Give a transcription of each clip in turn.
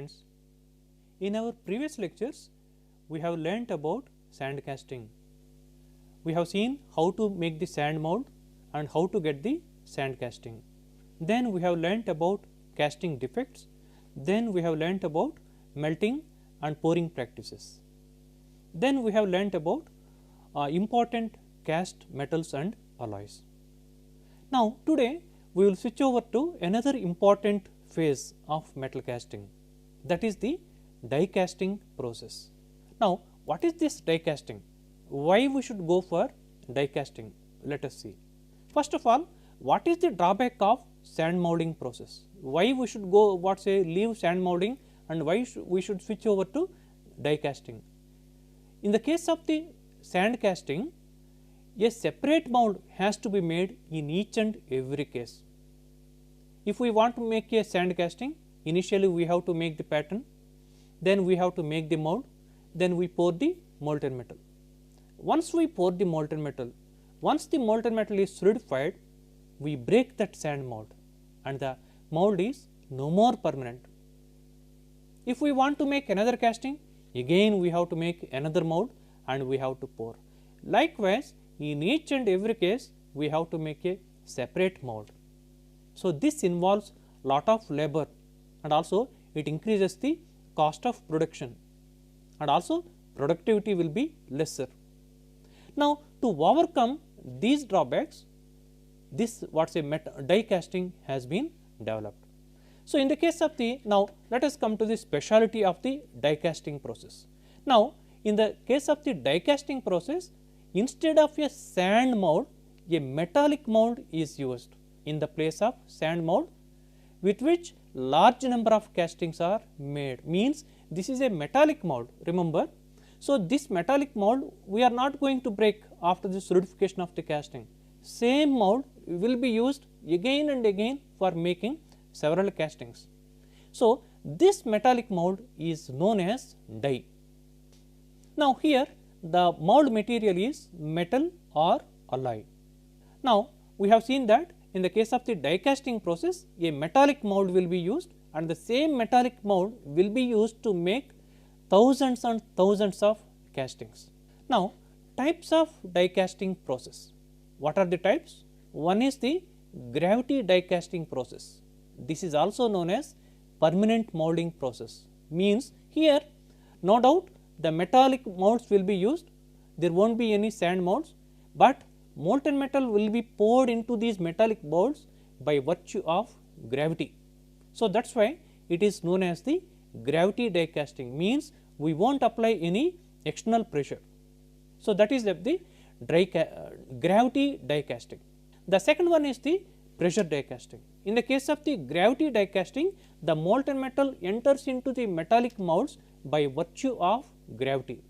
students, in our previous lectures we have learnt about sand casting. We have seen how to make the sand mold and how to get the sand casting. Then we have learnt about casting defects, then we have learnt about melting and pouring practices. Then we have learnt about important cast metals and alloys. Now, today we will switch over to another important phase of metal casting, that is the die casting process. Now, what is this die casting? Why we should go for die casting? Let us see. First of all, what is the drawback of sand molding process? Why we should go leave sand molding and why we should switch over to die casting? In the case of the sand casting, a separate mold has to be made in each and every case. If we want to make a sand casting, initially we have to make the pattern, then we have to make the mold, then we pour the molten metal. Once we pour the molten metal, once the molten metal is solidified, we break that sand mold and the mold is no more permanent. If we want to make another casting, again we have to make another mold and we have to pour. Likewise, in each and every case we have to make a separate mold. So, this involves lot of labor and also it increases the cost of production and also productivity will be lesser. Now, to overcome these drawbacks, this die casting has been developed. So, in the case of the, now let us come to the speciality of the die casting process. Now, in the case of the die casting process, instead of a sand mold, a metallic mold is used in the place of sand mold, with which large number of castings are made, means this is a metallic mold, remember. So, this metallic mold we are not going to break after the solidification of the casting. Same mold will be used again and again for making several castings. So, this metallic mold is known as die. Now, here the mold material is metal or alloy. Now, we have seen that in the case of the die casting process, a metallic mold will be used and the same metallic mold will be used to make thousands and thousands of castings. Now, types of die casting process. What are the types? One is the gravity die casting process. This is also known as permanent molding process. Means here no doubt the metallic molds will be used, there will not be any sand molds, but molten metal will be poured into these metallic molds by virtue of gravity. So, that is why it is known as the gravity die casting, means we will not apply any external pressure. So, that is the gravity die casting. The second one is the pressure die casting. In the case of the gravity die casting, the molten metal enters into the metallic molds by virtue of gravity,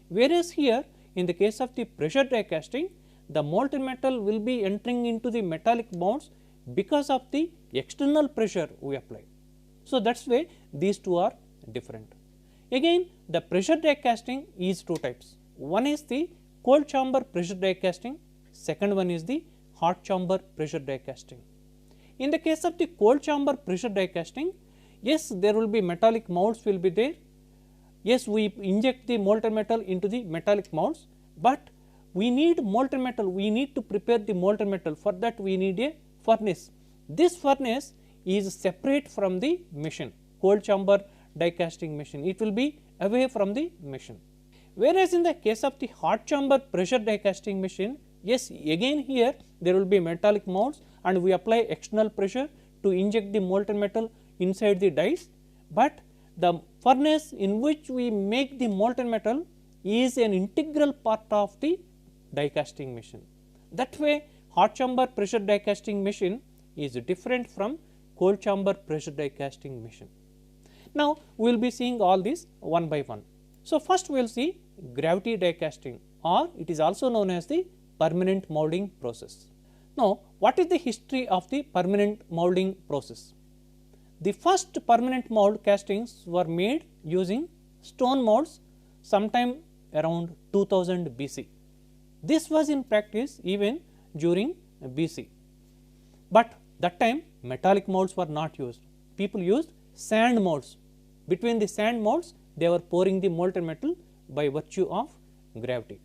whereas here in the case of the pressure die casting, the molten metal will be entering into the metallic molds because of the external pressure we apply. So, that is why these two are different. Again, the pressure die casting is two types. One is the cold chamber pressure die casting, second one is the hot chamber pressure die casting. In the case of the cold chamber pressure die casting, yes, there will be metallic molds will be there. Yes, we inject the molten metal into the metallic molds, but we need molten metal, we need to prepare the molten metal, for that we need a furnace. This furnace is separate from the machine, cold chamber die casting machine, it will be away from the machine. Whereas, in the case of the hot chamber pressure die casting machine, yes, again here there will be metallic molds and we apply external pressure to inject the molten metal inside the dies, but the furnace in which we make the molten metal is an integral part of the die casting machine. That way, hot chamber pressure die casting machine is different from cold chamber pressure die casting machine. Now, we will be seeing all these one by one. So, first we will see gravity die casting, or it is also known as the permanent molding process. Now, what is the history of the permanent molding process? The first permanent mold castings were made using stone molds sometime around 2000 BC. This was in practice even during BC, but that time metallic molds were not used, people used sand molds. between the sand molds they were pouring the molten metal by virtue of gravity.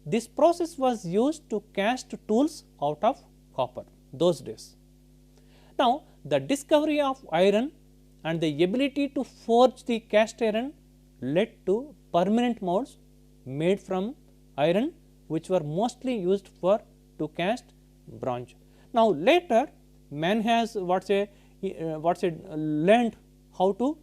This process was used to cast tools out of copper those days. Now, the discovery of iron and the ability to forge the cast iron led to permanent molds made from iron, which were mostly used for to cast bronze. Now, later man has learned how to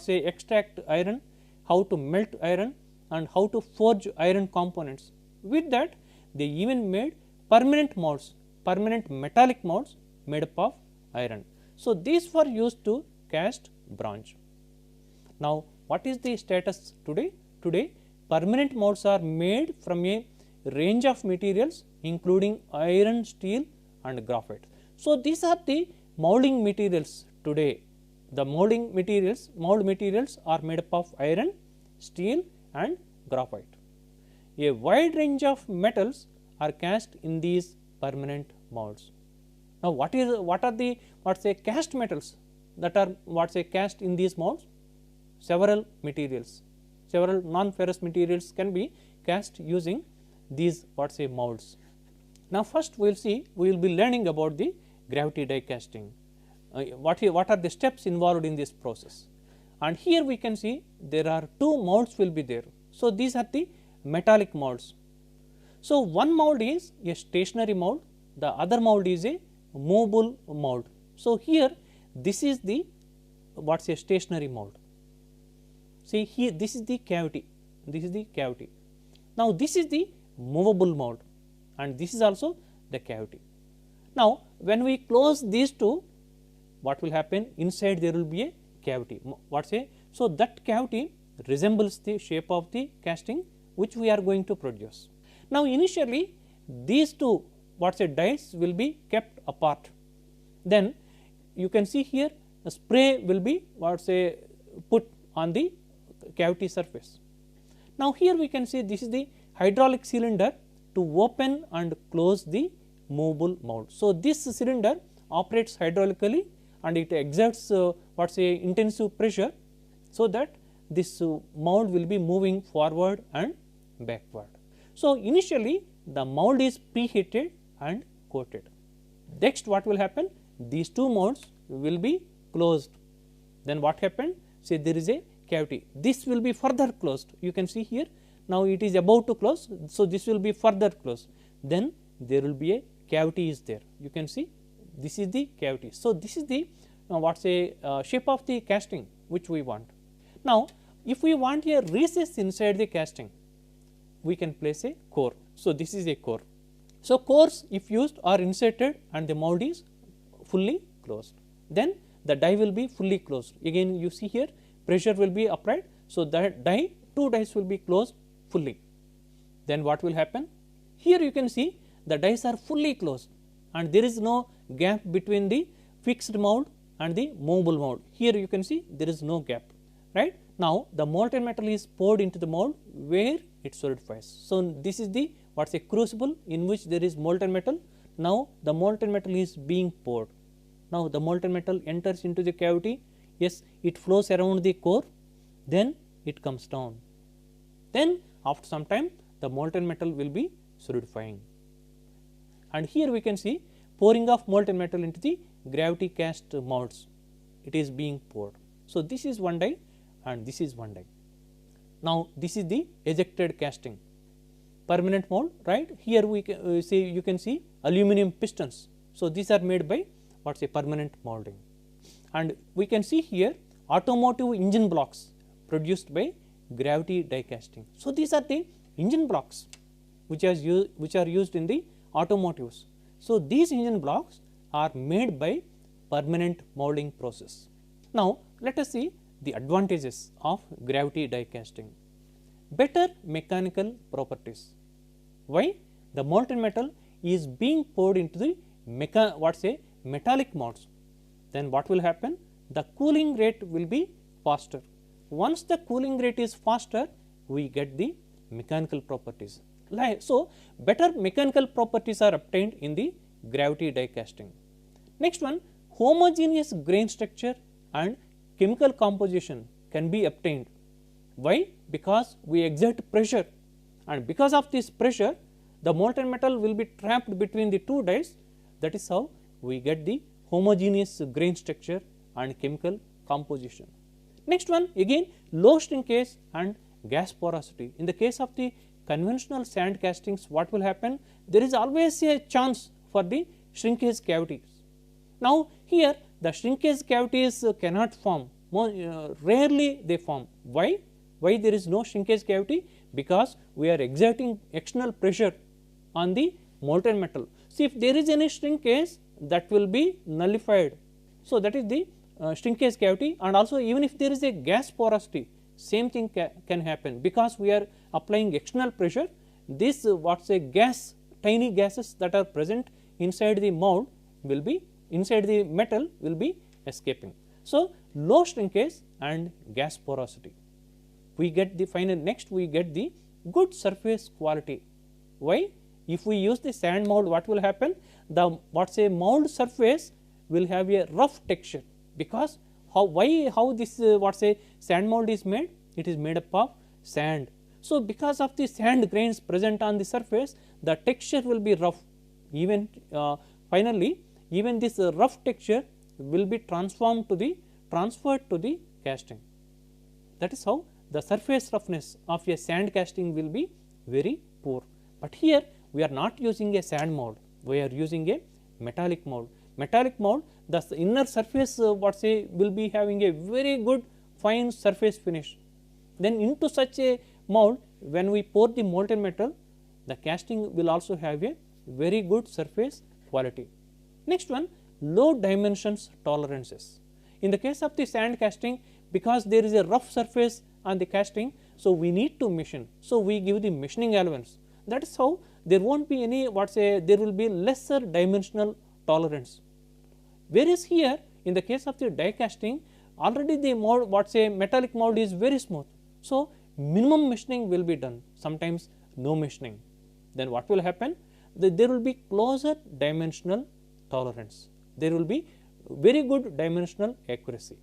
extract iron, how to melt iron and how to forge iron components. With that they even made permanent molds, permanent metallic molds made up of iron. So, these were used to cast bronze. Now, what is the status today? Today permanent molds are made from a range of materials including iron, steel and graphite. So, these are the molding materials today. The mold materials are made up of iron, steel and graphite. A wide range of metals are cast in these permanent molds. Now, what are the cast metals that are cast in these molds? Several materials, several non-ferrous materials can be cast using these molds. Now, first we will be learning about the gravity die casting. What are the steps involved in this process? And here we can see there are two molds will be there. So, these are the metallic molds. So, one mold is a stationary mold, the other mold is a movable mold. So, here this is the stationary mold. See here this is the cavity, this is the cavity. Now, this is the movable mold and this is also the cavity. Now, when we close these two, what will happen? Inside there will be a cavity. So, that cavity resembles the shape of the casting which we are going to produce. Now, initially these two dies will be kept apart. Then you can see here a spray will be put on the cavity surface. Now, here we can see this is the hydraulic cylinder to open and close the movable mold. So, this cylinder operates hydraulically and it exerts intensive pressure, so that this mold will be moving forward and backward. So, initially the mold is preheated and coated. Next what will happen? These two molds will be closed. Then what happened? Say there is a cavity, this will be further closed. You can see here now it is about to close. So, this will be further closed. Then there will be a cavity is there. You can see this is the cavity. So, this is the shape of the casting which we want. Now, if we want a recess inside the casting, we can place a core. So, this is a core. So, cores if used are inserted and the mold is fully closed. Then the die will be fully closed. Again you see here pressure will be applied. So, that die, two dies will be closed fully. Then what will happen? Here you can see the dies are fully closed and there is no gap between the fixed mold and the movable mold. Here you can see there is no gap, right. Now, the molten metal is poured into the mold where it solidifies. So, this is the crucible in which there is molten metal. Now, the molten metal is being poured. Now, the molten metal enters into the cavity. Yes, it flows around the core, then it comes down. Then after some time the molten metal will be solidifying. And here we can see pouring of molten metal into the gravity cast molds. It is being poured. So, this is one die and this is one die. Now, this is the ejected casting, permanent mold, right. Here we can you can see aluminum pistons. So, these are made by permanent molding. And we can see here automotive engine blocks produced by gravity die casting. So, these are the engine blocks which are used in the automotives. So, these engine blocks are made by permanent molding process. Now, let us see the advantages of gravity die casting. Better mechanical properties. Why? The molten metal is being poured into the metallic molds. Then what will happen? The cooling rate will be faster. Once the cooling rate is faster, we get the mechanical properties. So, better mechanical properties are obtained in the gravity die casting. Next one, homogeneous grain structure and chemical composition can be obtained. Why? Because we exert pressure, and because of this pressure the molten metal will be trapped between the two dies. That is how we get the homogeneous grain structure and chemical composition. Next one, again low shrinkage and gas porosity. In the case of the conventional sand castings, what will happen? There is always a chance for the shrinkage cavities. Now here the shrinkage cavities cannot form, rarely they form. Why? Why there is no shrinkage cavity? Because we are exerting external pressure on the molten metal. See, if there is any shrinkage, that will be nullified. So that is the shrinkage cavity, and also even if there is a gas porosity, same thing can happen, because we are applying external pressure. This what say gas, tiny gases that are present inside the mold will be, inside the metal will be escaping. So low shrinkage and gas porosity. We get the final, next we get the good surface quality. Why? If we use the sand mold, what will happen? The what say mold surface will have a rough texture, because how this what say sand mold is made? It is made up of sand. So because of the sand grains present on the surface, the texture will be rough. Even finally, even this rough texture will be transferred to the casting. That is how the surface roughness of a sand casting will be very poor. But here we are not using a sand mold, we are using a metallic mold. Metallic mold, the inner surface what say will be having a very good fine surface finish. Then into such a mold, when we pour the molten metal, the casting will also have a very good surface quality. Next one, low dimensions tolerances. In the case of the sand casting, because there is a rough surface on the casting, so we need to machine. So we give the machining allowance. That is how there won't be any what say, there will be lesser dimensional tolerance. Whereas here in the case of the die casting, already the mold what say metallic mold is very smooth. So minimum machining will be done, sometimes no machining. Then what will happen? There will be closer dimensional tolerance. There will be very good dimensional accuracy.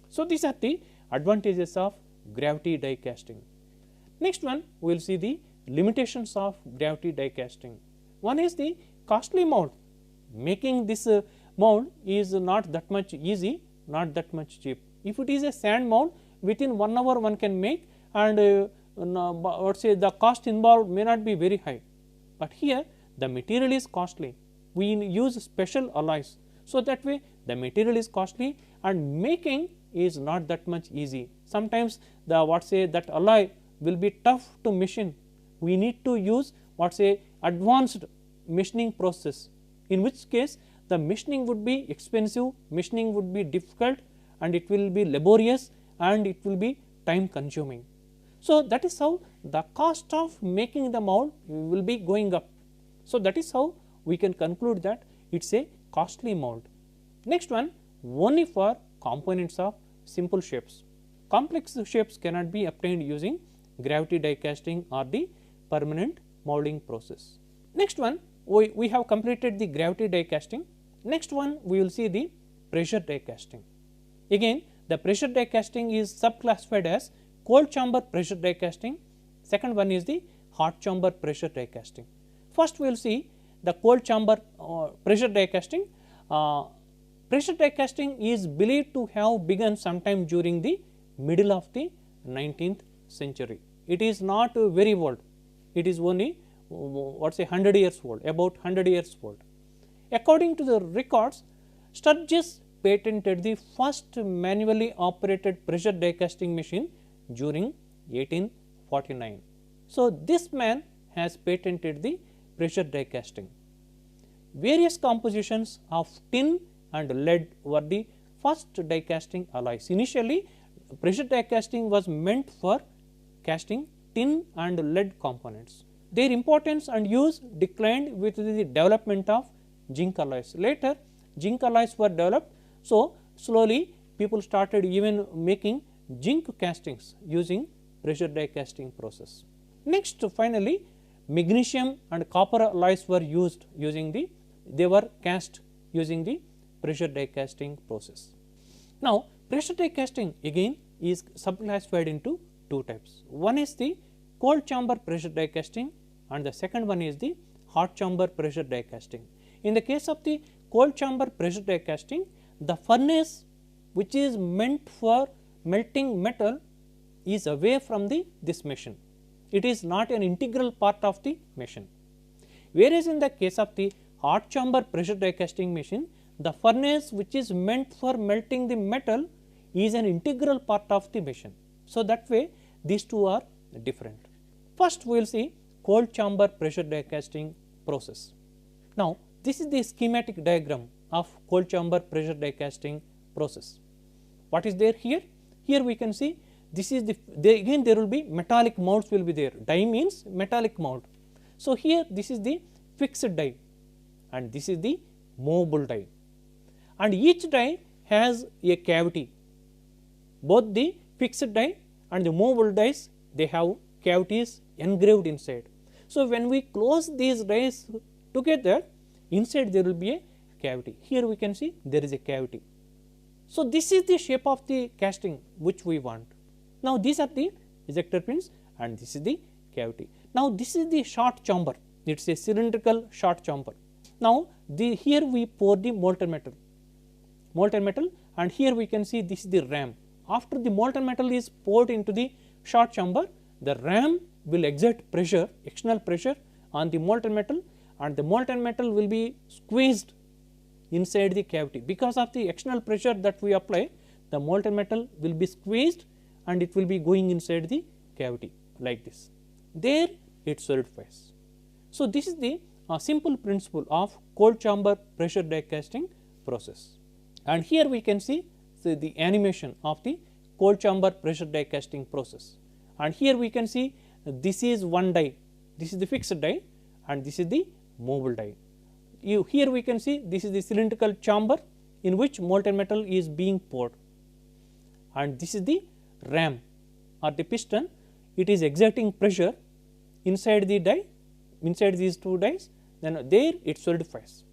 So these are the advantages of gravity die casting. Next one, we will see the limitations of gravity die casting. One is the costly mold. Making this mold is not that much easy, not that much cheap. If it is a sand mold, within 1 hour one can make, and what say the cost involved may not be very high. But here the material is costly. We use special alloys, so that way the material is costly and making is not that much easy. Sometimes the what say that alloy will be tough to machine. We need to use what say advanced machining process, in which case the machining would be expensive, machining would be difficult, and it will be laborious, and it will be time consuming. So that is how the cost of making the mold will be going up. So that is how we can conclude that it is a costly mold. Next one, only for components of simple shapes. Complex shapes cannot be obtained using gravity die casting or the permanent molding process. Next one, we have completed the gravity die casting. Next one, we will see the pressure die casting. Again, the pressure die casting is subclassified as cold chamber pressure die casting. Second one is the hot chamber pressure die casting. First, we will see the cold chamber pressure die casting. Pressure die casting is believed to have begun sometime during the middle of the 19th century. It is not very old. It is only what say 100 years old, about 100 years old. According to the records, Sturgis patented the first manually operated pressure die casting machine during 1849. So this man has patented the pressure die casting. Various compositions of tin and lead were the first die casting alloys. Initially, pressure die casting was meant for casting tin and lead components. Their importance and use declined with the development of zinc alloys. Later, zinc alloys were developed, so slowly people started even making zinc castings using pressure die casting process. Next, finally, magnesium and copper alloys were used using they were cast using the pressure die casting process. Now, Pressure die casting again is subclassified into two types. One is the cold chamber pressure die casting and the second one is the hot chamber pressure die casting. In the case of the cold chamber pressure die casting, the furnace which is meant for melting metal is away from this machine. It is not an integral part of the machine. Whereas in the case of the hot chamber pressure die casting machine, the furnace which is meant for melting the metal is an integral part of the machine. So, that way these two are different. First we will see cold chamber pressure die casting process. Now, this is the schematic diagram of cold chamber pressure die casting process. What is there here? Here we can see this is again there will be metallic molds will be there. Die means metallic mold. So, here this is the fixed die and this is the movable die, and each die has a cavity. Both the fixed die and the movable dies, they have cavities engraved inside. So, when we close these dies together, inside there will be a cavity. Here we can see there is a cavity. So, this is the shape of the casting which we want. Now, these are the ejector pins and this is the cavity. Now, this is the short chamber, it is a cylindrical short chamber. Now, here we pour the molten metal and here we can see this is the ram. After the molten metal is poured into the short chamber, the ram will exert pressure, external pressure on the molten metal and the molten metal will be squeezed inside the cavity. Because of the external pressure that we apply, the molten metal will be squeezed and it will be going inside the cavity like this. There it solidifies. So, this is the simple principle of cold chamber pressure die casting process. And here we can see the animation of the cold chamber pressure die casting process. And here we can see this is one die, this is the fixed die and this is the movable die. Here we can see this is the cylindrical chamber in which molten metal is being poured, and this is the ram or the piston. It is exerting pressure inside the die, inside these two dies, then there it solidifies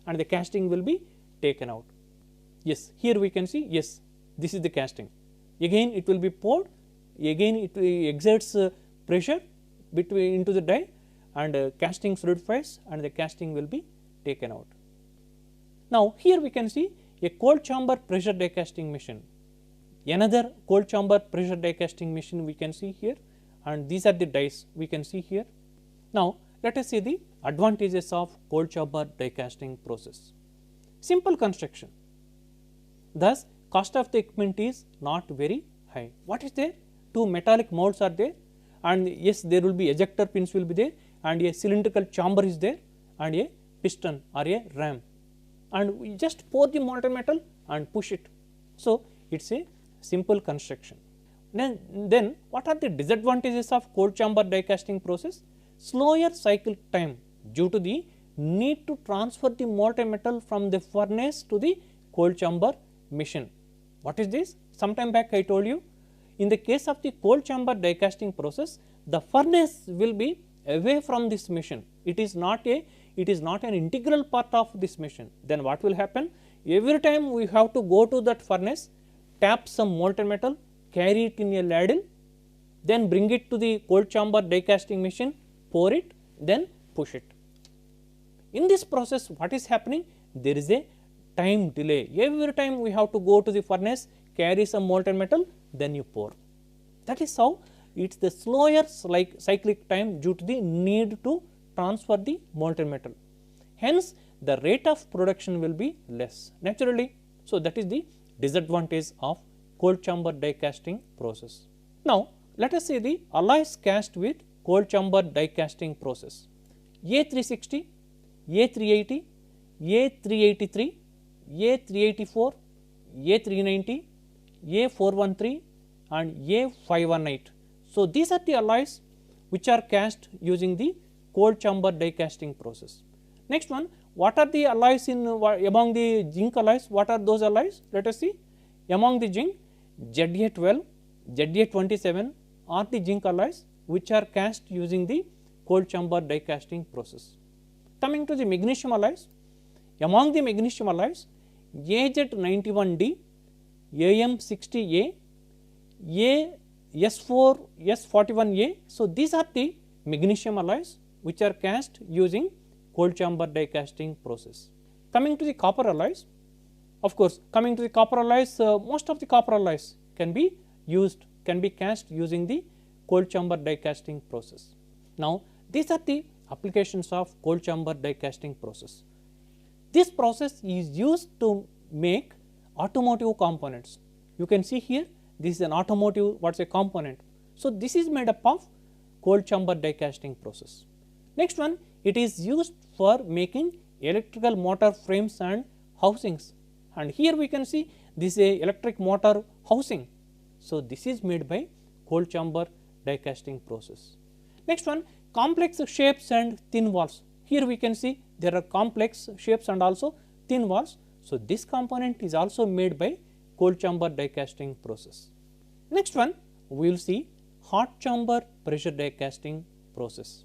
and the casting will be taken out. Yes, here we can see, yes, this is the casting. Again it will be poured, again it exerts pressure into the die and casting solidifies and the casting will be taken out. Now, here we can see a cold chamber pressure die casting machine. Another cold chamber pressure die casting machine we can see here, and these are the dies we can see here. Now, let us see the advantages of cold chamber die casting process. Simple construction, thus cost of the equipment is not very high. What is there? Two metallic molds are there, and yes, there will be ejector pins will be there, and a cylindrical chamber is there and a piston or a ram, and we just pour the molten metal and push it. So, it is a simple construction. Then what are the disadvantages of cold chamber die casting process? Slower cycle time due to the need to transfer the molten metal from the furnace to the cold chamber machine. What is this? Sometime back I told you, in the case of the cold chamber die casting process, the furnace will be away from this machine. It is not an integral part of this machine. Then what will happen? Every time we have to go to that furnace, tap some molten metal, carry it in a ladle, then bring it to the cold chamber die casting machine, pour it, then push it. In this process, what is happening? There is a time delay. Every time we have to go to the furnace, carry some molten metal, then you pour. That is how it is the slower cyclic time due to the need to transfer the molten metal. Hence, the rate of production will be less naturally. So, that is the disadvantage of cold chamber die casting process. Now, let us see the alloys cast with cold chamber die casting process. A360, A380, A383, A384, A390, A413 and A518. So, these are the alloys which are cast using the cold chamber die casting process. Next one, what are the alloys among the zinc alloys? What are those alloys? Let us see. Among the zinc, ZA12, ZA27 are the zinc alloys which are cast using the cold chamber die casting process. Coming to the magnesium alloys, among the magnesium alloys, AZ91D, AM60A, S4, S41A. So, these are the magnesium alloys which are cast using cold chamber die casting process. Coming to the copper alloys, of course, coming to the copper alloys, most of the copper alloys can be cast using the cold chamber die casting process. Now, these are the applications of cold chamber die casting process. This process is used to make automotive components. You can see here, this is an automotive component. So, this is made up of cold chamber die casting process. Next one, it is used for making electrical motor frames and housings, and here we can see this is a electric motor housing. So, this is made by cold chamber die casting process. Next one, complex shapes and thin walls. Here we can see there are complex shapes and also thin walls. So, this component is also made by cold chamber die casting process. Next one, we will see hot chamber pressure die casting process.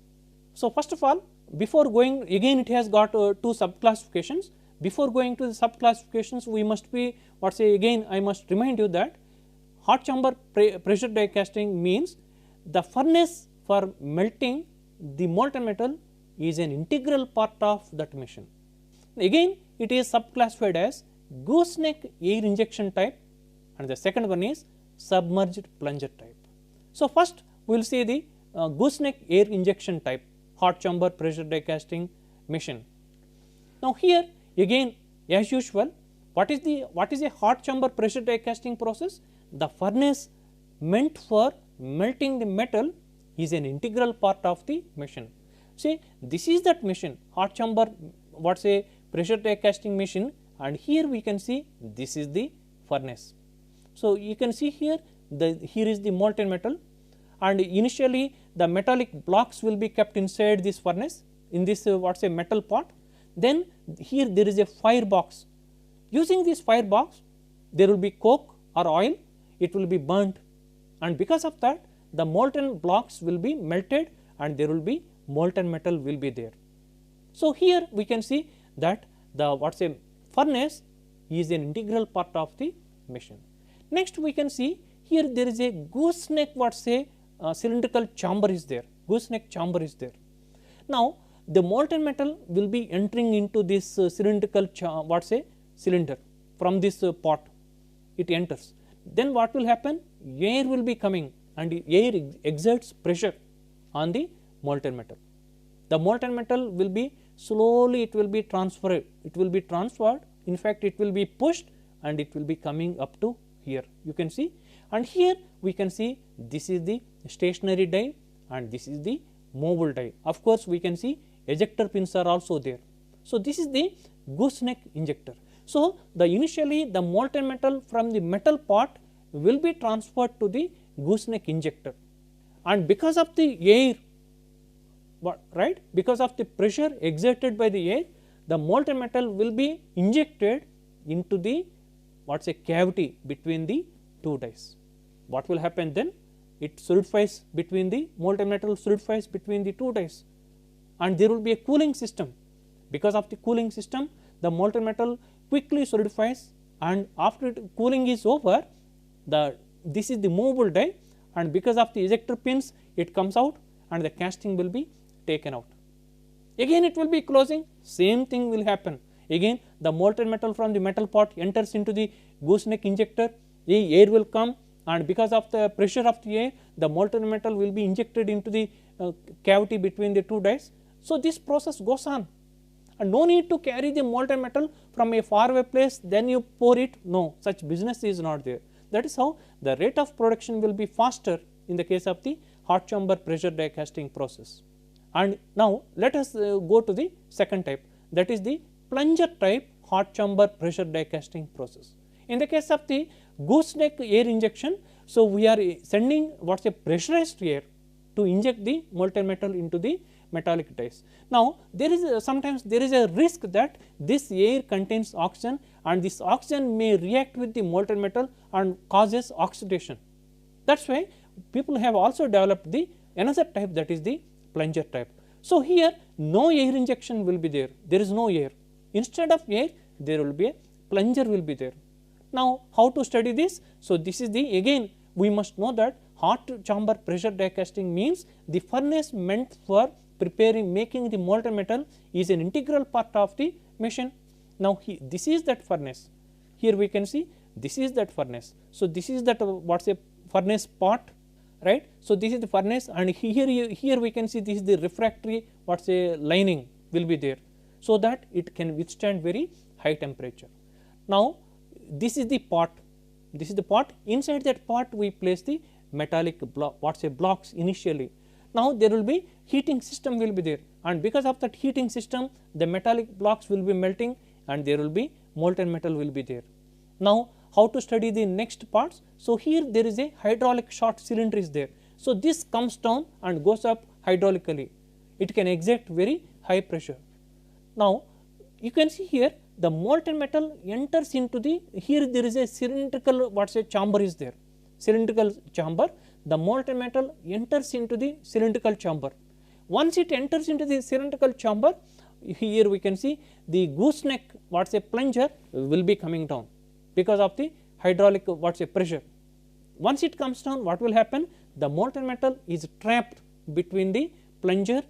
So, first of all, before going, again it has got two sub classifications. Before going to the sub classifications, we must be again I must remind you that hot chamber pressure die casting means the furnace for melting the molten metal is an integral part of that machine. Again it is sub classified as gooseneck air injection type, and the second one is submerged plunger type. So, first we will see the gooseneck air injection type hot chamber pressure die casting machine. Now, here again as usual, what is a hot chamber pressure die casting process? The furnace meant for melting the metal is an integral part of the machine. See, this is that machine, hot chamber pressure die casting machine, and here we can see this is the furnace. So, you can see here here is the molten metal, and initially the metallic blocks will be kept inside this furnace in this metal pot. Then here there is a fire box. Using this fire box, there will be coke or oil, it will be burnt, and because of that the molten blocks will be melted and there will be molten metal will be there. So, here we can see that the furnace is an integral part of the machine. Next we can see here there is a gooseneck cylindrical chamber is there, gooseneck chamber is there. Now, the molten metal will be entering into this cylindrical cylinder from this pot, it enters. Then what will happen? Air will be coming and air exerts pressure on the molten metal. The molten metal will be slowly transferred, in fact it will be pushed and it will be coming up to here, you can see, and here we can see this is the stationary die and this is the mobile die. Of course, we can see ejector pins are also there. So, this is the gooseneck injector. So, initially the molten metal from the metal pot will be transferred to the gooseneck injector, and because of the air, because of the pressure exerted by the air, the molten metal will be injected into the cavity between the two dies. What will happen then? It solidifies between the molten metal solidifies between the two dies, and there will be a cooling system. Because of the cooling system, the molten metal quickly solidifies, and after cooling is over, this is the movable die, and because of the ejector pins it comes out and the casting will be taken out. Again it will be closing, same thing will happen. Again the molten metal from the metal pot enters into the gooseneck injector, the air will come, and because of the pressure of the air, the molten metal will be injected into the cavity between the two dies. So, this process goes on, and no need to carry the molten metal from a far away place, then you pour it. No, such business is not there. That is how the rate of production will be faster in the case of the hot chamber pressure die casting process. And now let us go to the second type, that is the plunger type hot chamber pressure die casting process. In the case of the gooseneck air injection, so we are sending pressurized air to inject the molten metal into the metallic dies. Now, there is sometimes there is a risk that this air contains oxygen, and this oxygen may react with the molten metal and causes oxidation. That is why people have also developed the another type, that is the plunger type. So, here no air injection will be there, there is no air. Instead of air, there will be a plunger will be there. Now, how to study this? So, this is the again we must know that hot chamber pressure die casting means the furnace meant for preparing making the molten metal is an integral part of the machine. Now, this is that furnace, here we can see this is that furnace. So, this is that what is a furnace part, right. So, this is the furnace, and here we can see this is the refractory what is a lining will be there, so that it can withstand very high temperature. Now, this is the pot, this is the pot, inside that pot we place the metallic block what is a blocks initially. Now, there will be heating system will be there, and because of that heating system the metallic blocks will be melting and there will be molten metal will be there. Now, how to study the next parts? So, here there is a hydraulic shot cylinder is there. So, this comes down and goes up hydraulically, it can exert very high pressure. Now, you can see here the molten metal enters into the, here there is a cylindrical what is a chamber is there, cylindrical chamber, the molten metal enters into the cylindrical chamber. Once it enters into the cylindrical chamber, here we can see the gooseneck what is a plunger will be coming down because of the hydraulic what is a pressure. Once it comes down, what will happen? The molten metal is trapped between the plunger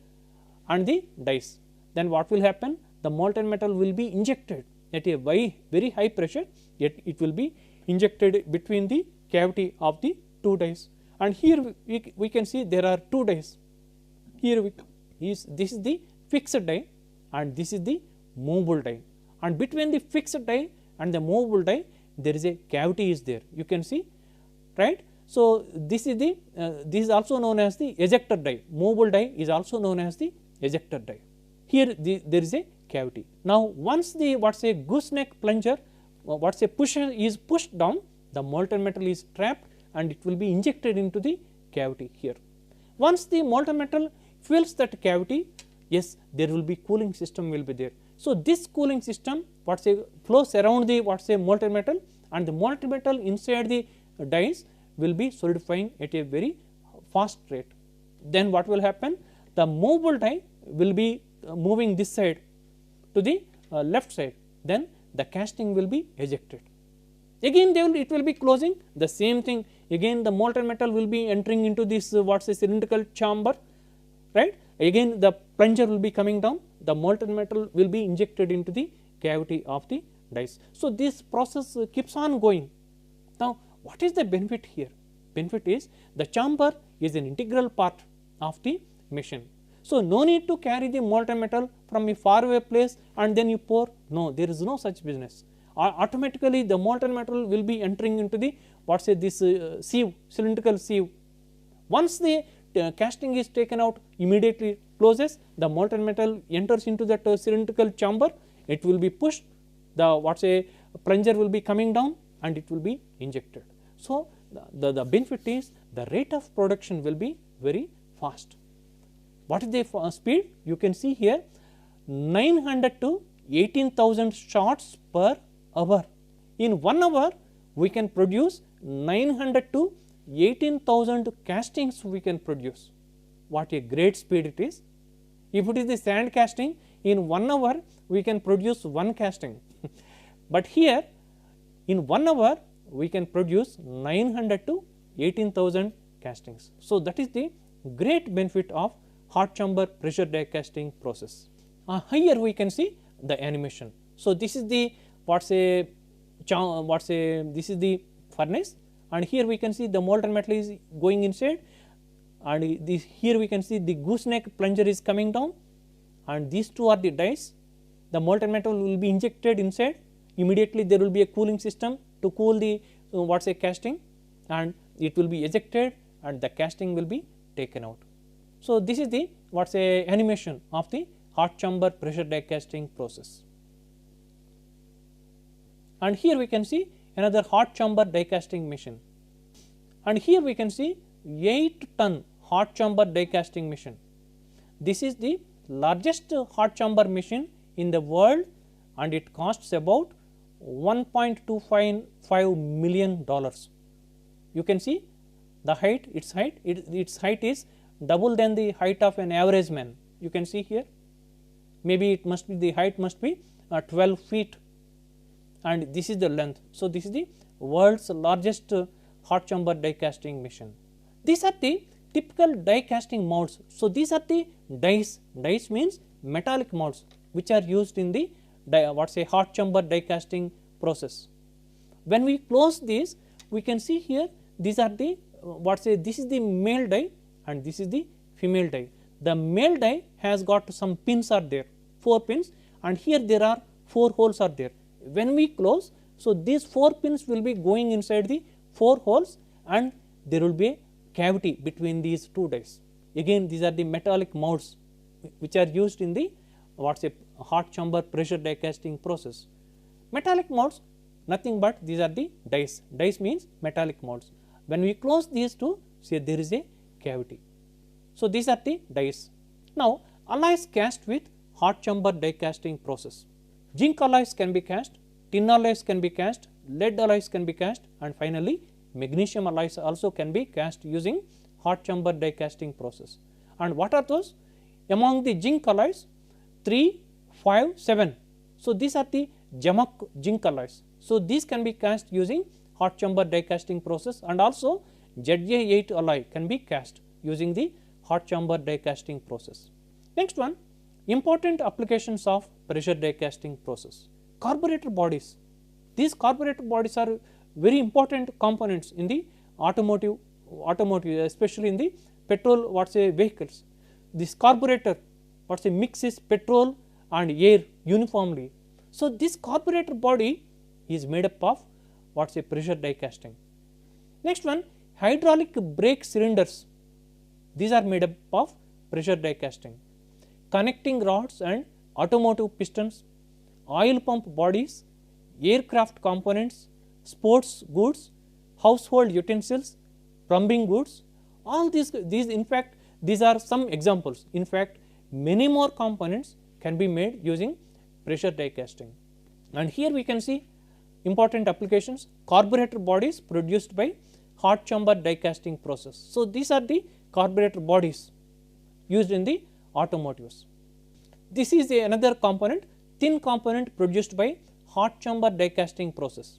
and the dice. Then what will happen? The molten metal will be injected at a very high pressure, yet it will be injected between the cavity of the two dies. And here we can see there are two dies. Here this is the fixed die and this is the movable die, and between the fixed die and the movable die there is a cavity is there, you can see, right. So, this is the this is also known as the ejector die, movable die is also known as the ejector die. Here there is a cavity. Now, once the what is a gooseneck plunger what is a pusher is pushed down, the molten metal is trapped and it will be injected into the cavity here. Once the molten metal fills that cavity, yes, there will be cooling system will be there. So, this cooling system what say flows around the what say molten metal, and the molten metal inside the dies will be solidifying at a very fast rate. Then what will happen? The movable die will be moving this side to the left side, then the casting will be ejected. Again it will be closing, the same thing, again the molten metal will be entering into this what say cylindrical chamber, right. Again the plunger will be coming down, the molten metal will be injected into the cavity of the dies. So, this process keeps on going. Now, what is the benefit here? Benefit is the chamber is an integral part of the machine. So, no need to carry the molten metal from a far away place and then you pour, no, there is no such business. Automatically the molten metal will be entering into the what say this sieve, cylindrical sieve. Once the casting is taken out, immediately closes, the molten metal enters into that cylindrical chamber, it will be pushed, the what say plunger will be coming down and it will be injected. So, the benefit is the rate of production will be very fast. What is the speed? You can see here 900 to 18,000 shots per hour. In 1 hour we can produce 900 to 18,000 castings we can produce. What a great speed it is. If it is the sand casting, in 1 hour we can produce 1 casting, but here in 1 hour we can produce 900 to 18,000 castings. So, that is the great benefit of hot chamber pressure die casting process. Here we can see the animation. So, this is the this is the furnace, and here we can see the molten metal is going inside, and this here we can see the gooseneck plunger is coming down, and these two are the dies. The molten metal will be injected inside, immediately there will be a cooling system to cool the what say casting, and it will be ejected and the casting will be taken out. So, this is the what say animation of the hot chamber pressure die casting process. And here we can see another hot chamber die casting machine, and here we can see 8-ton hot chamber die casting machine. This is the largest hot chamber machine in the world and it costs about $1.255 million. You can see the height, its height is double than the height of an average man. You can see here, maybe it must be the height must be 12 feet, and this is the length. So, this is the world's largest hot chamber die casting machine. These are the typical die casting molds. So, these are the dies. Dies means metallic molds which are used in the hot chamber die casting process. When we close this, we can see here these are the this is the male die and this is the female die. The male die has got some pins are there, 4 pins, and here there are 4 holes are there. When we close, so these 4 pins will be going inside the 4 holes and there will be a cavity between these 2 dies. Again, these are the metallic molds which are used in the hot chamber pressure die casting process. Metallic molds, nothing but these are the dies. Dies means metallic molds. When we close these two, see there is a cavity. So, these are the dies. Now, alloys cast with hot chamber die casting process. Zinc alloys can be cast, tin alloys can be cast, lead alloys can be cast, and finally, magnesium alloys also can be cast using hot chamber die casting process. And what are those? Among the zinc alloys, 3, 5, 7. So, these are the Zamak zinc alloys. So, these can be cast using hot chamber die casting process, and also ZA8 alloy can be cast using the hot chamber die casting process. Next one, important applications of pressure die casting process. Carburetor bodies. These carburetor bodies are very important components in the automotive especially in the petrol vehicles. This carburetor mixes petrol and air uniformly. So, this carburetor body is made up of pressure die casting. Next one, hydraulic brake cylinders. These are made up of pressure die casting. Connecting rods and automotive pistons, oil pump bodies, aircraft components, sports goods, household utensils, plumbing goods, all these in fact these are some examples. In fact, many more components can be made using pressure die casting. And here we can see important applications, carburetor bodies produced by hot chamber die casting process. So, these are the carburetor bodies used in the automotives. This is another component, thin component produced by hot chamber die casting process.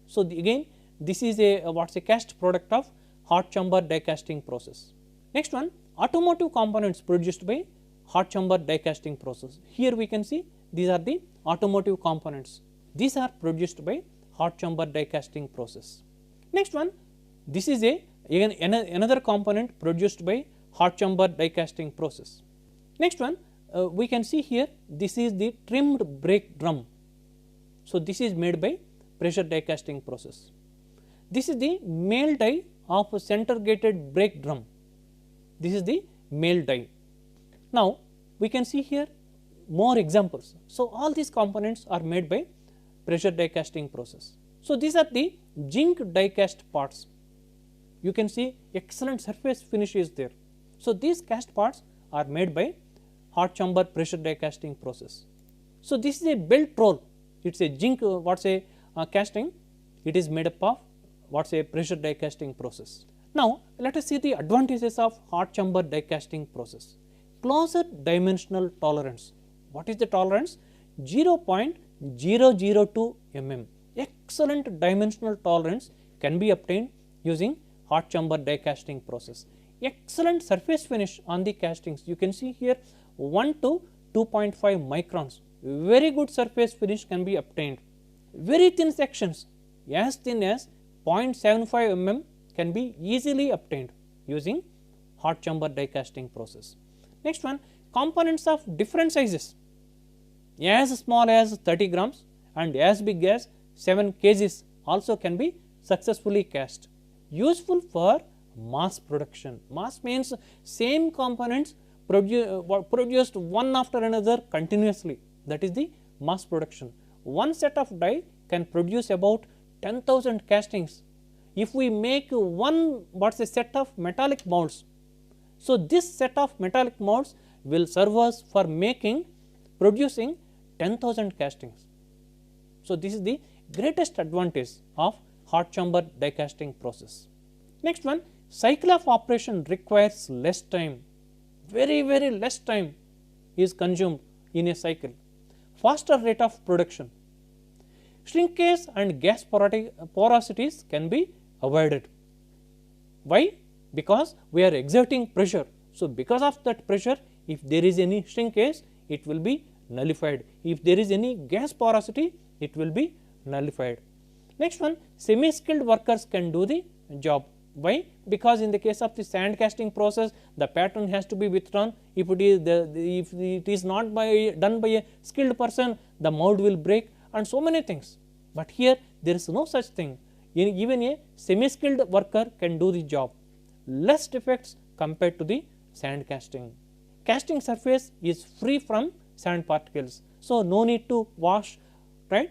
So, again this is a cast product of hot chamber die casting process. Next one, automotive components produced by hot chamber die casting process. Here we can see these are the automotive components. These are produced by hot chamber die casting process. Next one, this is another component produced by hot chamber die casting process. Next one, we can see here this is the trimmed brake drum. So, this is made by pressure die casting process. This is the male die of a center gated brake drum. This is the male die. Now, we can see here more examples. So, all these components are made by pressure die casting process. So, these are the zinc die cast parts. You can see excellent surface finish is there. So, these cast parts are made by hot chamber pressure die casting process. So, this is a belt roll, it is a zinc casting, it is made up of pressure die casting process. Now, let us see the advantages of hot chamber die casting process. Closer dimensional tolerance. What is the tolerance? 0.002 mm. Excellent dimensional tolerance can be obtained using hot chamber die casting process. Excellent surface finish on the castings. You can see here 1 to 2.5 microns. Very good surface finish can be obtained. Very thin sections as thin as 0.75 mm can be easily obtained using hot chamber die casting process. Next one, components of different sizes as small as 30 grams and as big as 7 kgs also can be successfully cast. Useful for mass production. Mass means same components produced one after another continuously, that is the mass production. One set of die can produce about 10,000 castings. If we make one set of metallic molds, so this set of metallic molds will serve us for producing 10,000 castings. So, this is the greatest advantage of hot chamber die casting process. Next one, cycle of operation requires less time, very less time is consumed in a cycle. Faster rate of production. shrinkage and gas porosities can be avoided. Why? Because we are exerting pressure. So, because of that pressure, if there is any shrinkage, it will be nullified. If there is any gas porosity, it will be nullified. Next one, semi skilled workers can do the job. Why? Because in the case of the sand casting process, the pattern has to be withdrawn. If it is not done by a skilled person, the mold will break and so many things. But here there is no such thing. Even a semi skilled worker can do the job. Less defects compared to the sand casting. Casting surface is free from sand particles. So, no need to wash, right?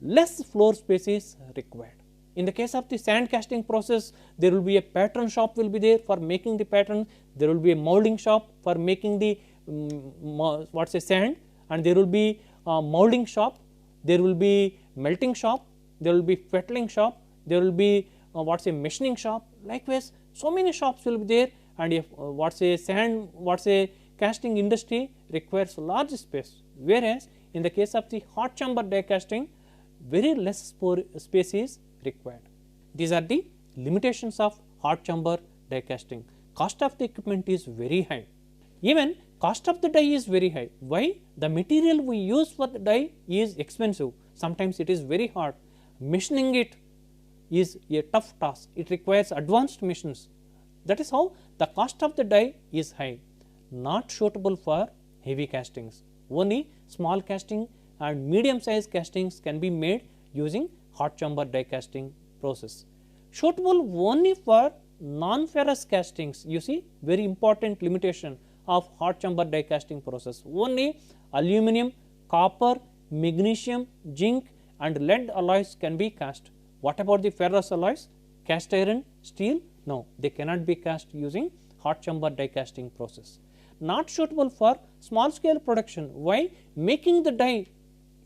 Less floor space is required. In the case of the sand casting process, there will be a pattern shop will be there for making the pattern, there will be a molding shop for making the sand, and there will be a molding shop, there will be melting shop, there will be fettling shop, there will be machining shop. Likewise, so many shops will be there, and if casting industry requires large space, whereas in the case of the hot chamber die casting, very less space is required. These are the limitations of hot chamber die casting. Cost of the equipment is very high. Even cost of the die is very high. Why? The material we use for the die is expensive. Sometimes it is very hard. Machining it is a tough task. It requires advanced machines. That is how the cost of the die is high. Not suitable for heavy castings. Only small casting and medium size castings can be made using hot chamber die casting process. Suitable only for non-ferrous castings. You see, very important limitation of hot chamber die casting process. Only aluminum, copper, magnesium, zinc and lead alloys can be cast. What about the ferrous alloys? Cast iron, steel? No, they cannot be cast using hot chamber die casting process. Not suitable for small scale production. Why? Making the die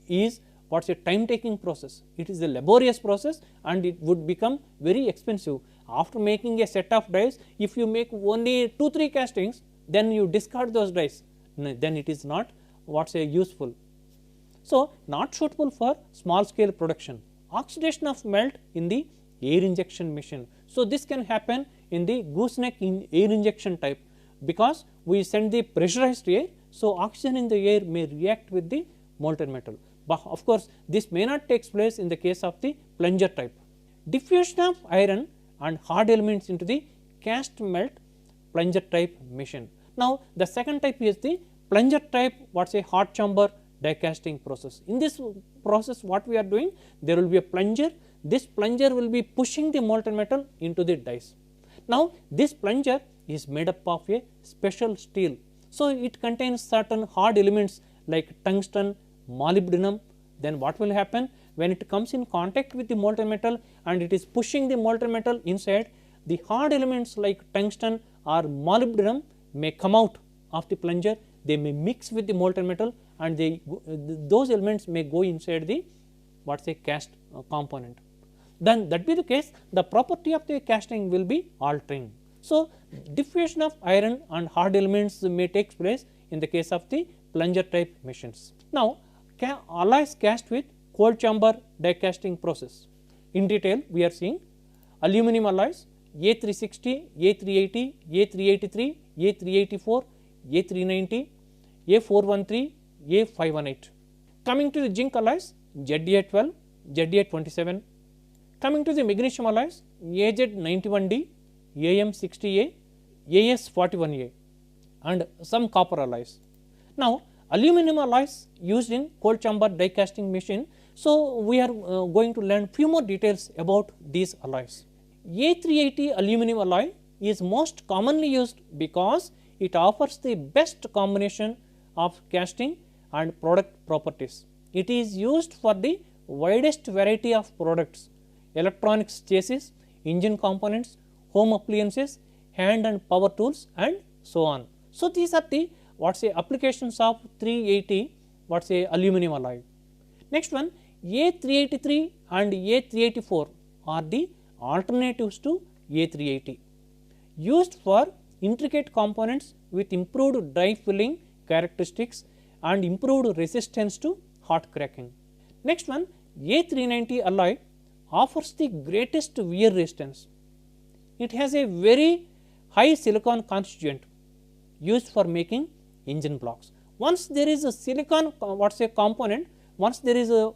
is a time taking process. It is a laborious process and it would become very expensive. After making a set of dies, if you make only 2-3 castings, then you discard those dies, then it is not useful. So, not suitable for small scale production. Oxidation of melt in the air injection machine. So, this can happen in the gooseneck air injection type, because we send the pressurized air. So, oxygen in the air may react with the molten metal, but of course, this may not take place in the case of the plunger type. Diffusion of iron and hard elements into the cast melt plunger type machine. Now, the second type is the plunger type hot chamber die casting process. In this process, what we are doing, there will be a plunger. This plunger will be pushing the molten metal into the dies. Now, this plunger is made up of a special steel. So, it contains certain hard elements like tungsten, molybdenum. Then what will happen when it comes in contact with the molten metal and it is pushing the molten metal inside, the hard elements like tungsten or molybdenum may come out of the plunger. They may mix with the molten metal and those elements may go inside the cast component. Then that be the case, the property of the casting will be altering. So, diffusion of iron and hard elements may take place in the case of the plunger type machines. Now, alloys cast with cold chamber die casting process. In detail, we are seeing aluminum alloys A360, A380, A383, A384, A390, A413, A518. Coming to the zinc alloys ZA12, ZA27. Coming to the magnesium alloys AZ91D, AM60A, AS41A and some copper alloys. Now, aluminum alloys used in cold chamber die casting machine. So, we are going to learn few more details about these alloys. A380 aluminum alloy is most commonly used because it offers the best combination of casting and product properties. It is used for the widest variety of products: electronics chassis, engine components, home appliances, hand and power tools and so on. So, these are the applications of 380 aluminum alloy. Next one, A383 and A384 are the alternatives to A380, used for intricate components with improved dry filling characteristics and improved resistance to hot cracking. Next one, A390 alloy offers the greatest wear resistance. It has a very high silicon constituent used for making engine blocks. Once there is a silicon component, once there is a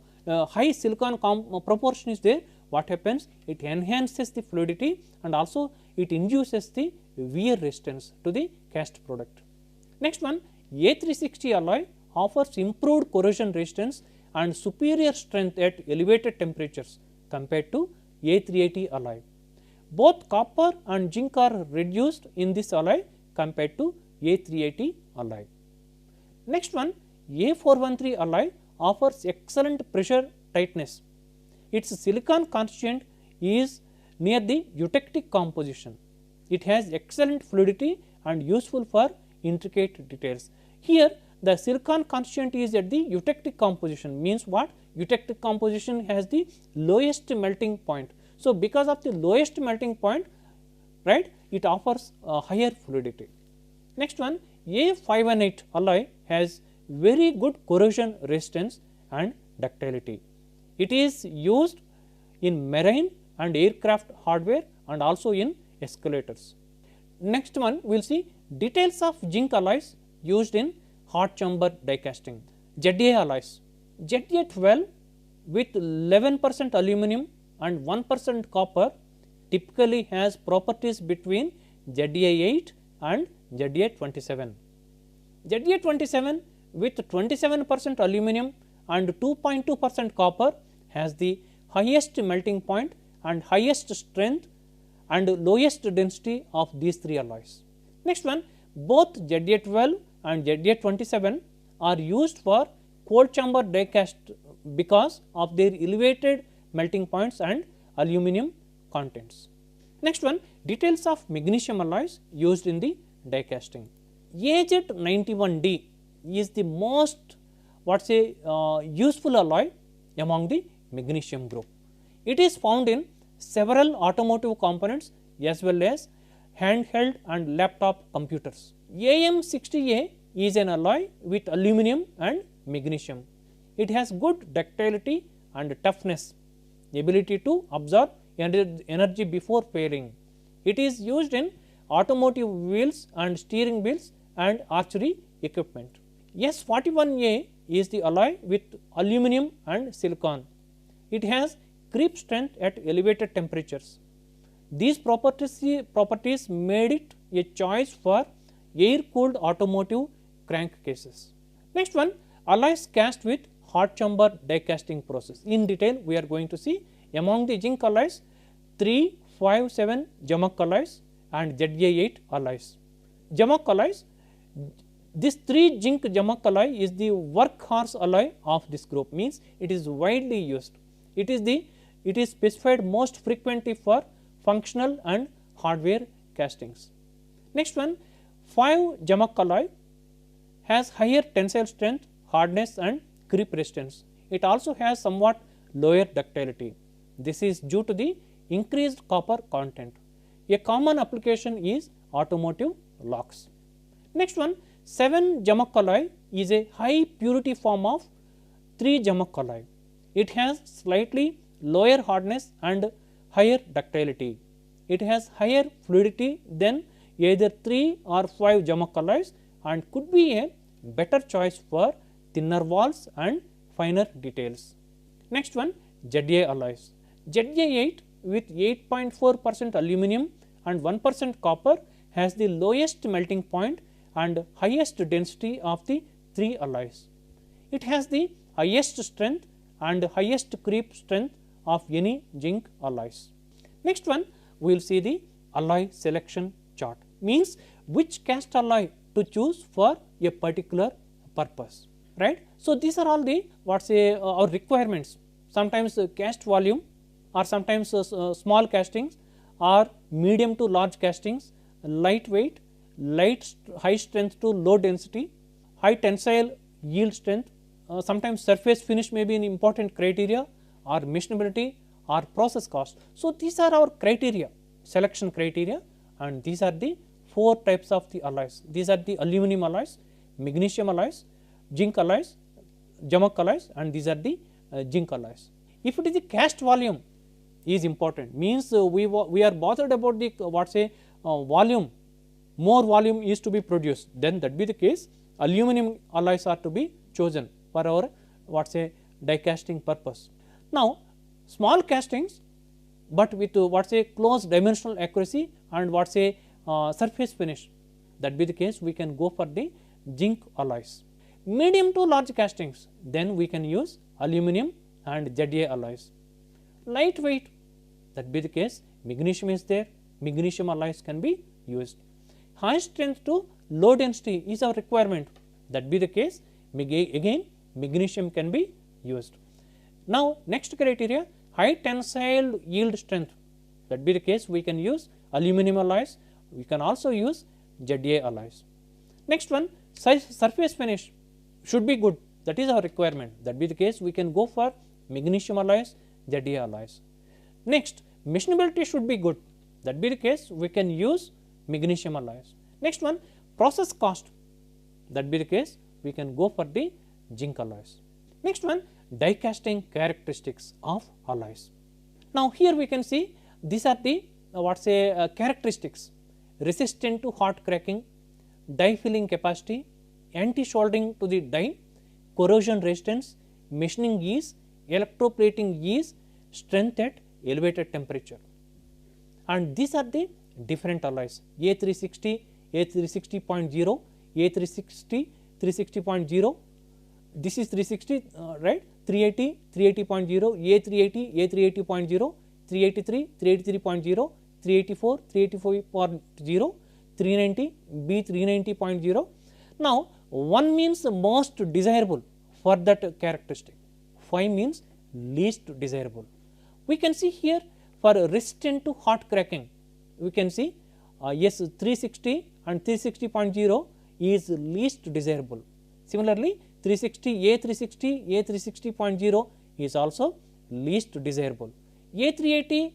high silicon proportion is there, what happens? It enhances the fluidity and also it induces the wear resistance to the cast product. Next one, A360 alloy offers improved corrosion resistance and superior strength at elevated temperatures compared to A380 alloy. Both copper and zinc are reduced in this alloy compared to A380 alloy. Next one, A413 alloy offers excellent pressure tightness. Its silicon constituent is near the eutectic composition. It has excellent fluidity and useful for intricate details. Here the silicon constituent is at the eutectic composition, means what? Eutectic composition has the lowest melting point. So, because of the lowest melting point, right, it offers higher fluidity. Next one, A518 alloy has very good corrosion resistance and ductility. It is used in marine and aircraft hardware and also in escalators. Next one, we will see details of zinc alloys used in hot chamber die casting. ZA alloys, ZA12 with 11% aluminum and 1% copper typically has properties between ZA8 and ZA27. ZA27 with 27% aluminum and 2.2% copper has the highest melting point and highest strength and lowest density of these three alloys. Next one, both ZA12 and ZA27 are used for cold chamber die cast because of their elevated melting points and aluminum contents. Next one, details of magnesium alloys used in the die casting. AZ91D is the most useful alloy among the magnesium group. It is found in several automotive components as well as handheld and laptop computers. AM60A is an alloy with aluminum and magnesium. It has good ductility and toughness, ability to absorb energy before failing. It is used in automotive wheels and steering wheels and archery equipment. S41A is the alloy with aluminum and silicon. It has creep strength at elevated temperatures. These properties made it a choice for air cooled automotive crankcases. Next one, alloys cast with hot chamber die casting process. In detail we are going to see among the zinc alloys 3, 5, 7 Zamak alloys and ZA8 alloys. Zamak alloys, this 3 zinc Zamak alloy is the workhorse alloy of this group, means it is widely used. It is specified most frequently for functional and hardware castings. Next one, 5 Zamak alloy has higher tensile strength, hardness and creep resistance. It also has somewhat lower ductility. This is due to the increased copper content. A common application is automotive locks. Next one, 7 Zamak alloy is a high purity form of 3 Zamak alloy. It has slightly lower hardness and higher ductility. It has higher fluidity than either 3 or 5 Zamak alloys and could be a better choice for thinner walls and finer details. Next one, ZA alloys. ZA8 with 8.4% aluminum and 1% copper has the lowest melting point and highest density of the 3 alloys. It has the highest strength and highest creep strength of any zinc alloys. Next one, we will see the alloy selection chart, means which cast alloy to choose for a particular purpose, right. So, these are all the our requirements. Sometimes cast volume or sometimes small castings or medium to large castings, lightweight, high strength to low density, high tensile yield strength, sometimes surface finish may be an important criteria, or machinability or process cost. So, these are our criteria, selection criteria, and these are the 4 types of the alloys. These are the aluminum alloys, magnesium alloys, zinc alloys, Zamak alloys, and these are the zinc alloys. If it is the cast volume is important, means we are bothered about the what say volume, more volume is to be produced, then that be the case aluminum alloys are to be chosen for our what say die casting purpose. Now, small castings, but with what say close dimensional accuracy and what say surface finish, that be the case we can go for the zinc alloys. Medium to large castings, then we can use aluminum and ZA alloys. Lightweight, that be the case magnesium is there, magnesium alloys can be used. High strength to low density is our requirement, that be the case again magnesium can be used. Now, next criteria, high tensile yield strength, that be the case we can use aluminum alloys, we can also use ZA alloys. Next one, surface finish should be good, that is our requirement, that be the case we can go for magnesium alloys, ZA alloys. Next, machinability should be good, that be the case we can use magnesium alloys. Next one, process cost, that be the case we can go for the zinc alloys. Next one, die casting characteristics of alloys. Now, here we can see these are the what say characteristics: resistant to hot cracking, die filling capacity, anti soldering to the die, corrosion resistance, machining ease, electroplating ease, strength at elevated temperature. And these are the different alloys: A360, A360.0, A360, 360.0, this is 360 right, 380, 380.0, A380, A380.0, 383, 383.0, 384, 384.0, 390, B390.0. Now, 1 means most desirable for that characteristic, 5 means least desirable. We can see here for resistant to hot cracking, we can see yes 360 and 360.0 is least desirable. Similarly, 360 A360, A360.0 is also least desirable. A380,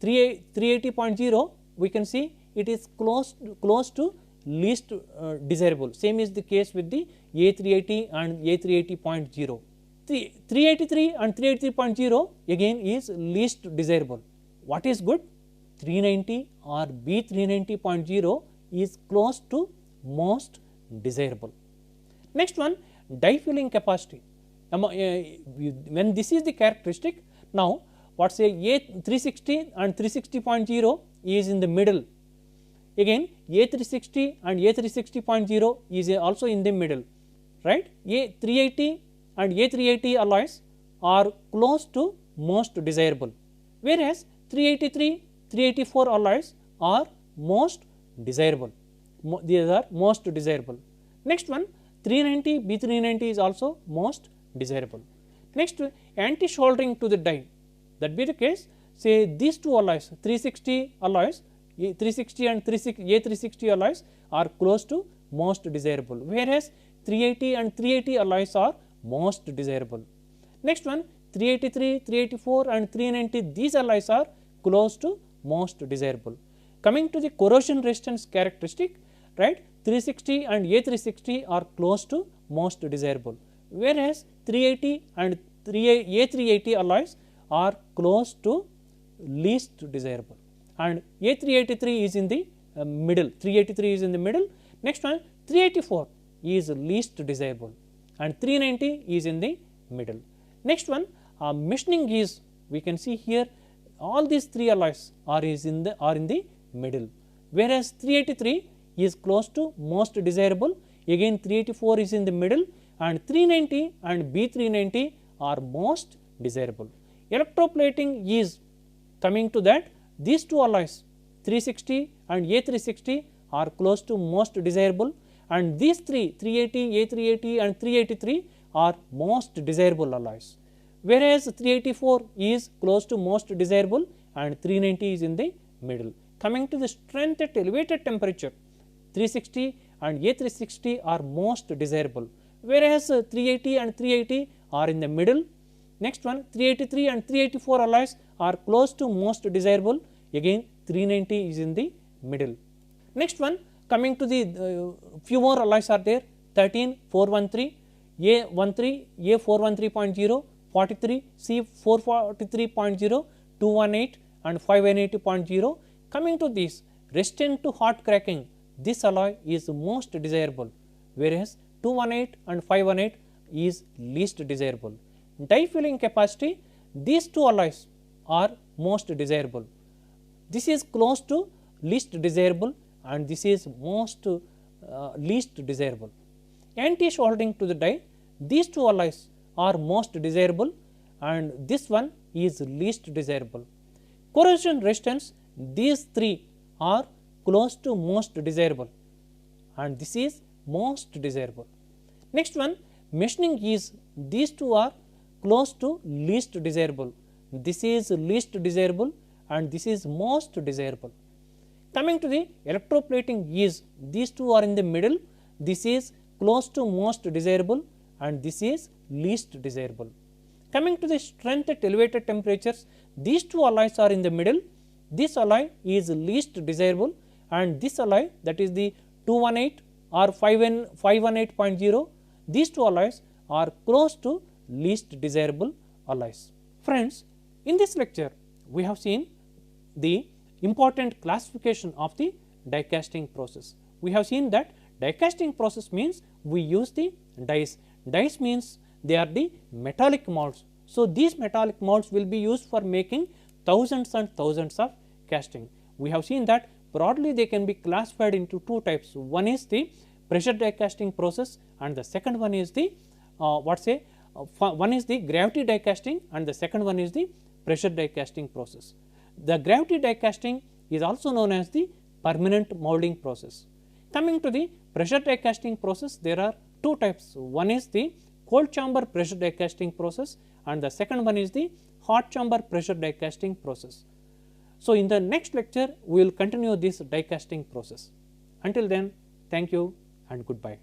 380.0 we can see it is close to least desirable. Same is the case with the A380 and A380.0. 383 and 383.0 again is least desirable. What is good? 390 or B390.0 is close to most desirable. Next one, die filling capacity. When this is the characteristic, now what say A360 and 360.0 is in the middle. Again A360 and A360.0 is also in the middle, right. A380 and A380 alloys are close to most desirable, whereas 383, 384 alloys are most desirable. These are most desirable. Next one, 390, B390 is also most desirable. Next, anti-soldering to the die, that be the case, say these two alloys 360 alloys, 360 and A360 alloys are close to most desirable, whereas 380 and 380 alloys are most desirable. Next one, 383, 384 and 390, these alloys are close to most desirable. Coming to the corrosion resistance characteristic, right, 360 and A360 are close to most desirable, whereas 380 and A380 alloys are close to least desirable, and A383 is in the middle, 383 is in the middle. Next one, 384 is least desirable and 390 is in the middle. Next one, machining is, we can see here all these three alloys are in the middle, whereas 383 is close to most desirable, again 384 is in the middle, and 390 and B390 are most desirable. Electroplating is coming to that, these two alloys 360 and A360 are close to most desirable, and these three 380, A380 and 383 are most desirable alloys, whereas 384 is close to most desirable and 390 is in the middle. Coming to the strength at elevated temperature, 360 and A360 are most desirable, whereas 380 and 380 are in the middle. Next one, 383 and 384 alloys are close to most desirable, again 390 is in the middle. Next one, coming to the few more alloys are there, 13, 413, A13, A413.0, 43, C443.0, 218 and 580.0. Coming to this, resistant to hot cracking, this alloy is most desirable, whereas 218 and 518 is least desirable. Die filling capacity, these two alloys are most desirable. This is close to least desirable and this is most least desirable. Anti-shorting to the die, these two alloys are most desirable and this one is least desirable. Corrosion resistance, these three are close to most desirable and this is most desirable. Next one, machining is, these two are close to least desirable. This is least desirable and this is most desirable. Coming to the electroplating is, these two are in the middle, this is close to most desirable and this is least desirable. Coming to the strength at elevated temperatures, these two alloys are in the middle, this alloy is least desirable and this alloy, that is the 218 or 518.0, these two alloys are close to least desirable alloys. Friends, in this lecture we have seen the important classification of the die casting process. We have seen that die casting process means we use the dies. Dies means they are the metallic molds. So, these metallic molds will be used for making thousands and thousands of casting. We have seen that broadly they can be classified into two types. One is the pressure die casting process and the second one is the one is the gravity die casting and the second one is the pressure die casting process. The gravity die casting is also known as the permanent molding process. Coming to the pressure die casting process, there are two types. One is the cold chamber pressure die casting process and the second one is the hot chamber pressure die casting process. So, in the next lecture we will continue this die casting process. Until then, thank you and goodbye.